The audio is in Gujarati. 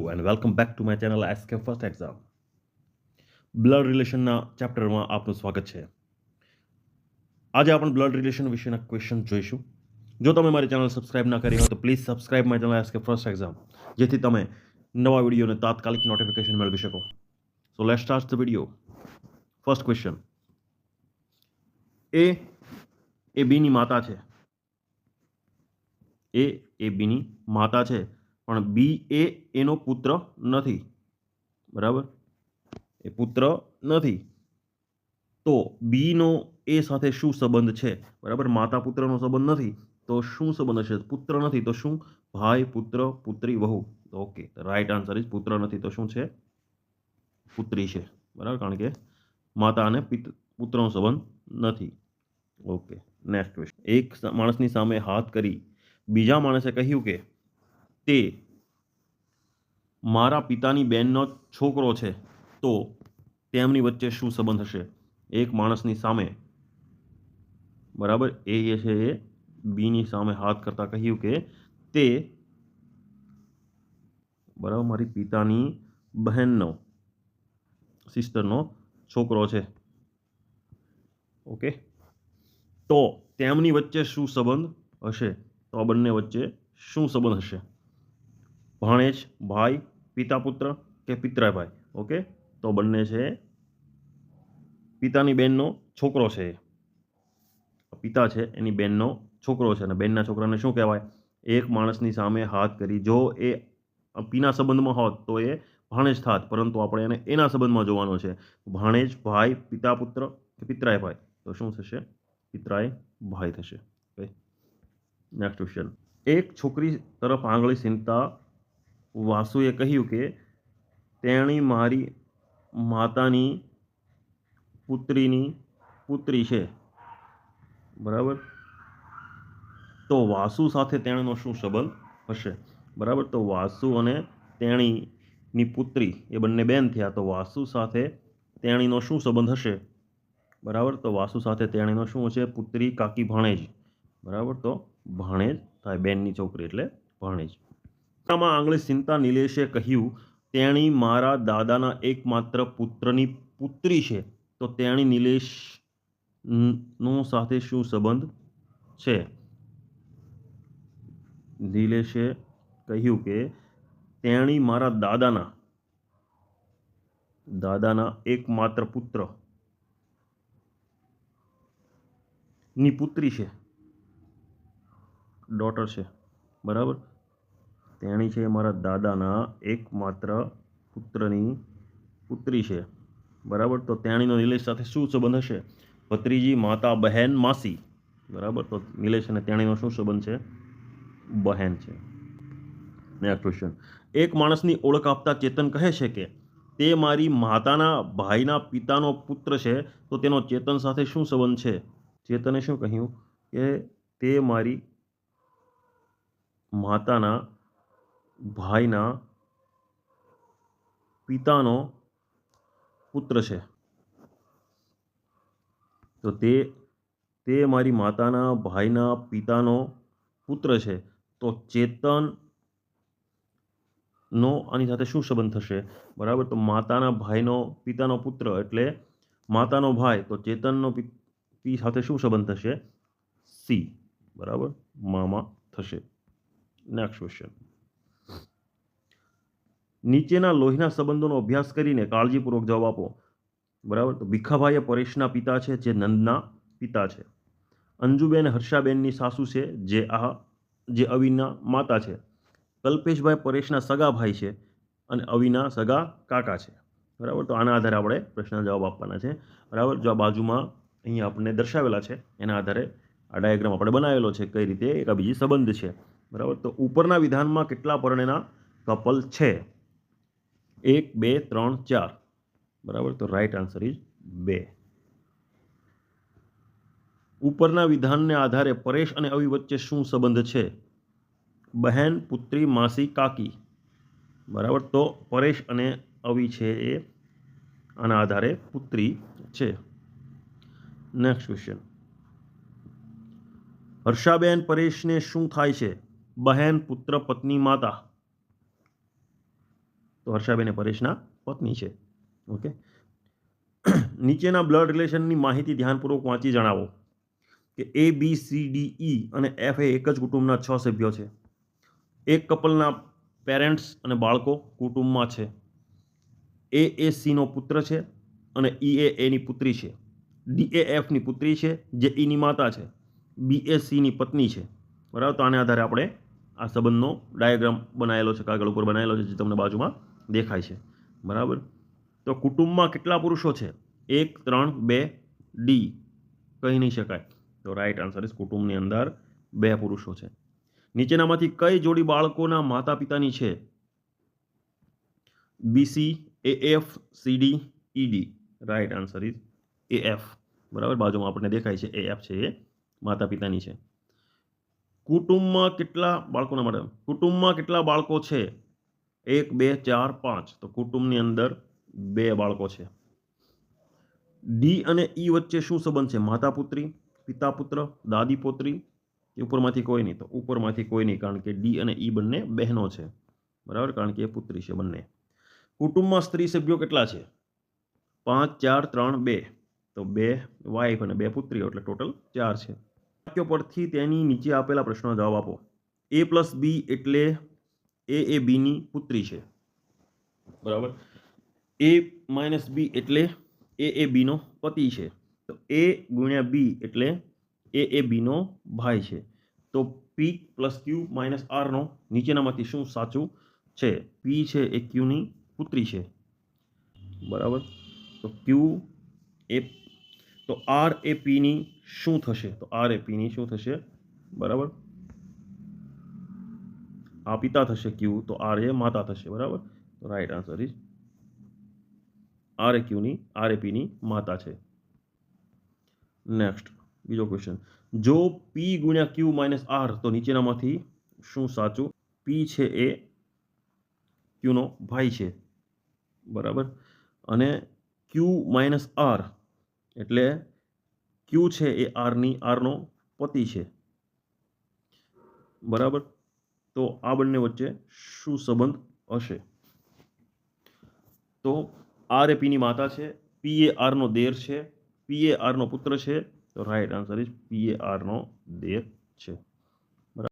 and welcome back to my channel SK First Exam. Blood રિલેશનના ચેપ્ટરમાં આપનું સ્વાગત છે. આજે આપણે બ્લડ રિલેશન વિશેના ક્વેશ્ચન જોઈશું. જો તમે મારી ચેનલ સબસ્ક્રાઇબ ના કરી હોય તો please subscribe my channel SK First Exam, જેથી તમે નવા વિડીયોને તાત્કાલિક નોટિફિકેશન મેળવી શકો. So let's start the video. First question. A બીની માતા છે. એ બીની માતા છે, પણ બી એનો પુત્ર નથી. બરાબર, એ પુત્ર નથી. તો બીનો એ સાથે શું સંબંધ છે? બરાબર, માતા પુત્રનો સંબંધ નથી તો શું સંબંધ હશે? પુત્ર નથી તો શું? ભાઈ, પુત્ર, પુત્રી, વહુ. ઓકે, રાઈટ આન્સર ઇઝ પુત્ર નથી તો શું છે? પુત્રી છે. બરાબર, કારણ કે માતા અને પુત્રનો સંબંધ નથી. Okay, next question. એક માણસની સામે હાથ કરી બીજા માણસે કહ્યું કે તે મારા પિતાની બેનનો છોકરો છે, તો તેમની વચ્ચે શું સંબંધ હશે? એક માણસની સામે, બરાબર, એ છે એ બીની સામે હાથ કરતા કહ્યું કે તે, બરાબર, મારી પિતાની બહેનનો, સિસ્ટરનો છોકરો છે. ઓકે, તો તેમની વચ્ચે શું સંબંધ હશે? તો આ બંને વચ્ચે શું સંબંધ હશે? ભાણેજ, ભાઈ, પિતા પુત્ર કે પિતરાય ભાઈ? ઓકે, તો બંને છે પિતાની બેનનો છોકરો છે. પિતા છે એની બેનનો છોકરો છે, અને બેનના છોકરાને શું કહેવાય? એક માણસની સામે હાથ કરી, જો એ પીના સંબંધમાં હોત તો એ ભાણેજ થાત, પરંતુ આપણે એને એના સંબંધમાં જોવાનો છે. ભાણેજ, ભાઈ, પિતા પુત્ર કે પિતરાય ભાઈ? તો શું થશે? પિતરાય ભાઈ થશે. Next question. એક છોકરી તરફ આંગળી સીંધતા વાસુએ કહ્યું કે તેણી મારી માતાની પુત્રીની પુત્રી છે. બરાબર, તો વાસુ સાથે તેણીનો શું સંબંધ હશે? બરાબર, તો વાસુ અને તેણીની પુત્રી એ બંને બેન થયા, તો વાસુ સાથે તેણીનો શું સંબંધ હશે? બરાબર, તો વાસુ સાથે તેણીનો શું હશે? પુત્રી, કાકી, ભાણેજ. બરાબર, તો ભાણેજ થાય, બેનની છોકરી એટલે ભાણેજ. આમાં આંગળી સીંધતા નિલેશે કહ્યું તેણી મારા દાદાના એકમાત્ર પુત્રની પુત્રી છે, તો તેણી નિલેશ નો સાથે શું સંબંધ છે? નિલેશે કહ્યું કે તેણી મારા દાદાના એકમાત્ર પુત્ર ની પુત્રી છે, ડોટર છે. બરાબર, તેણી છે મારા દાદાના એકમાત્ર પુત્રની પુત્રી છે. બરાબર, તો તેણીનો નિલેશ સાથે શું સંબંધ હશે? ભત્રીજી, માતા, બહેન, માસી. બરાબર, તો નિલેશ અને તેણીનો શું સંબંધ છે? બહેન છે. Next question. એક માણસની ઓળખ આપતા ચેતન કહે છે કે તે મારી માતાના ભાઈના પિતાનો પુત્ર છે, તો તેનો ચેતન સાથે શું સંબંધ છે? ચેતને શું કહ્યું કે તે મારી માતાના ભાઈના પિતાનો પુત્ર છે. તો તે મારી માતાના ભાઈના પિતાનો પુત્ર છે, તો ચેતન નો આની સાથે શું સંબંધ થશે? બરાબર, તો માતાના ભાઈનો પિતાનો પુત્ર એટલે માતાનો ભાઈ, તો ચેતનનો પી સાથે શું સંબંધ થશે? સી. બરાબર, મામા થશે. Next question. નીચેના લોહીના સંબંધોનો અભ્યાસ કરીને કાળજીપૂર્વક જવાબ આપો. બરાબર, તો ભીખાભાઈ એ પરેશના પિતા છે, જે નંદના પિતા છે. અંજુબેન હર્ષાબેનની સાસુ છે, જે અવિના માતા છે. કલ્પેશભાઈ પરેશના સગા ભાઈ છે અને અવિના સગા કાકા છે. બરાબર, તો આના આધારે આપણે પ્રશ્નના જવાબ આપવાના છે. બરાબર, જો આ બાજુમાં અહીંયા આપણને દર્શાવેલા છે એના આધારે આ ડાયાગ્રામ આપણે બનાવેલો છે, કઈ રીતે એકાબીજી સંબંધ છે. બરાબર, તો ઉપરના વિધાનમાં કેટલા પરણેના કપલ છે? 1, 2, 3, 4. બરાબર, તો રાઈટ આન્સર ઇઝ 2. ઉપરના વિધાનને આધારે પરેશ અને અવિ વચ્ચે શું સંબંધ છે? બહેન, પુત્રી, માસી, કાકી. બરાબર, તો પરેશ અને અવિ છે એ આના આધારે પુત્રી છે. Next question. હર્ષાબેન પરેશને શું થાય છે? બહેન, પુત્ર, પત્ની, માતા. તો હર્ષાબેન એ પરેશના પત્ની છે. ઓકે, નીચેના બ્લડ રિલેશનની માહિતી ધ્યાનપૂર્વક વાંચી જણાવો કે ABCDE અને F એ એક જ કુટુંબના 6 સભ્યો છે. એક કપલના પેરેન્ટ્સ અને બાળકો કુટુંબમાં છે. A Cનો પુત્ર છે અને E Aની પુત્રી છે. D Fની પુત્રી છે જે Eની માતા છે. B Cની પત્ની છે. બરાબર, તો આને આધારે આપણે આ સંબંધનો ડાયાગ્રામ બનાવેલો છે, કાગળ ઉપર બનાવેલો છે, જે તમને બાજુમાં દેખાય છે. બરાબર, તો કુટુંબમાં કેટલા પુરુષો છે? 1, 3, 2, D કહી નહીં શકાય. તો રાઈટ આન્સર ઇઝ કુટુંબની અંદર 2 પુરુષો છે. નીચેનામાંથી કઈ જોડી બાળકોના માતા પિતાની છે? BC, AF, CD, ED. Right answer is AF. બરાબર, બાજુમાં આપણને દેખાય છે AF છે એ માતા પિતાની છે. કુટુંબમાં કેટલા બાળકો છે? 1, 2, 4, 5. તો કુટુંબની અંદર 2 બાળકો છે. D અને E વચ્ચે શું સંબંધ છે? માતા પુત્રી, પિતા પુત્ર, દાદી પોત્રી કે ઉપરમાંથી કોઈ નહીં? તો ઉપરમાંથી કોઈ નહીં, કારણ કે D અને E બંને બહેનો છે. બરાબર, કારણ કે એ પુત્રી છે બંને. કુટુંબમાં સ્ત્રી સભ્યો કેટલા છે? 5, 4, 3, 2. તો 2 વાઇફ અને 2 પુત્રીઓ, એટલે ટોટલ 4 છે. વાક્યો પરથી તેની નીચે આપેલા પ્રશ્નનો જવાબ આપો. A+B એટલે A Bની પુત્રી છે. બરાબર, A-B એટલે A Bનો પતિ છે. તો A ગુણ્યા B એટલે A Bનો ભાઈ છે. તો P + Q - R નો નીચેનામાંથી શું સાચું છે? P છે એ Qની પુત્રી છે. બરાબર, તો R એ Pની શું થશે? તો R એ Pની શું થશે? બરાબર, આ પિતા થશે Q, તો R એ માતા થશે. બરાબર, તો રાઈટ આન્સર ઇઝ R એ Pની માતા છે. નેક્સ્ટ, બીજો ક્વેશ્ચન. જો P ગુણ્યા Q - R, તો નીચેનામાંથી શું સાચું? P છે એ Qનો ભાઈ છે. બરાબર, અને Q - R એટલે Q છે એ Rનો પતિ છે. બરાબર, તો આ બંને વચ્ચે શું સંબંધ હશે? તો R એ Pની માતા છે, P એ Rનો દેર છે, P એ Rનો પુત્ર છે. તો રાઈટ આન્સર ઇઝ P એ Rનો દેર છે.